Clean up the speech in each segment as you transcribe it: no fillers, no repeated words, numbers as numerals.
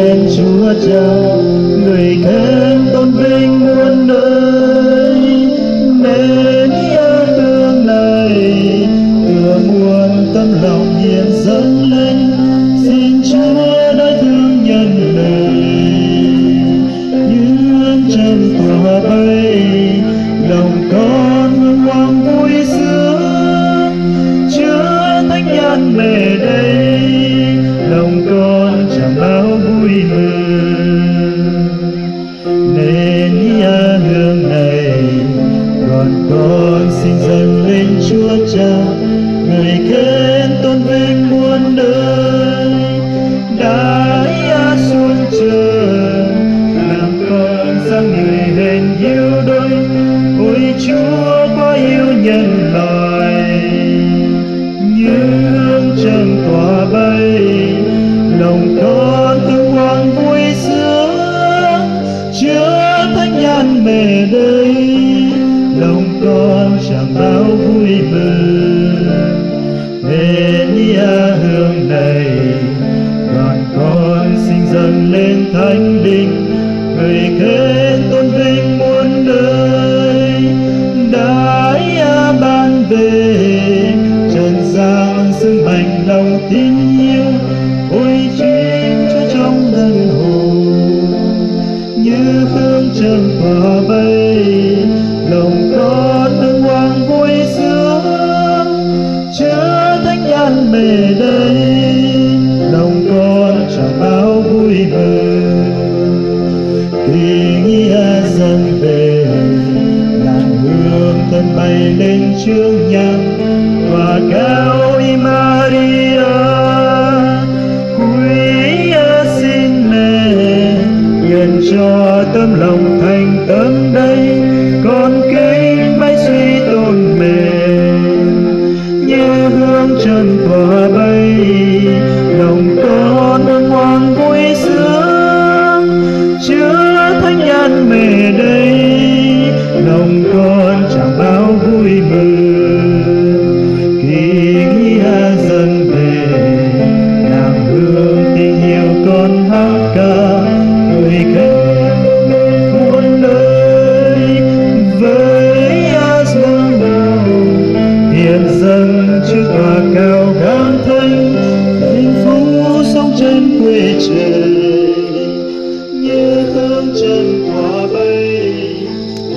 lên Chúa Cha, người khen tôn vinh muôn nơi. Nên hương này tựa muôn tấm lòng hiền dâng lên, xin Chúa đã thương nhân lời. Như hương trần tỏa bay, lòng con hương hoang vui sướng. Chúa thánh nhân về đây, lòng con tràn bao vui mừng. Nên hương này còn con xin dâng lên Chúa Cha, người khen tôn vinh muôn nơi. Đã xuống trời làm con dáng người hèn hiu đôi, ôi Chúa quá yêu nhân loại. Như hương trần tỏa bay, lòng con thương hoang vui sướng. Chúa thánh nhân về đây, lòng con tràn bao vui mừng. Nên hương này đoàn con xin dâng lên thánh linh, người khen tôn vinh muôn nơi. Đã ban về trần gian sức mạnh lòng tin yêu, ôi chim Chúa trong linh hồn. Như hương trần tỏa bay, lòng con hân hoan vui sướng. Chúa thánh nhân về đây, lòng con tràn bao vui mừng. Tình dâng về làn hương thân bay lên chương nhang, và cao Maria quý xin mẹ hiền cho tấm lòng thành tâm đây. Con kính bái suy tôn mềm, như hương trần tỏa bay, lòng con hân hoan vui sướng. Chúa thánh nhân về đây, lòng con tràn bao vui mừng. Kính dâng về làm hương tình yêu con hát ca, người khen muôn nơi. Với dâng đầu hiền dâng trước tòa cao gắng thanh, hạnh phúc sống trên quê trời. Như hương trần tỏa bay,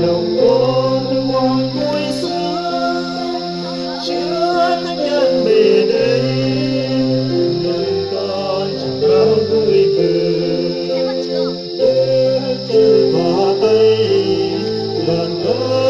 lòng con hân hoan vui sướng. Chúa thánh nhân về đây, lòng con tràn bao vui mừng. Như hương trần tỏa bay, lòng con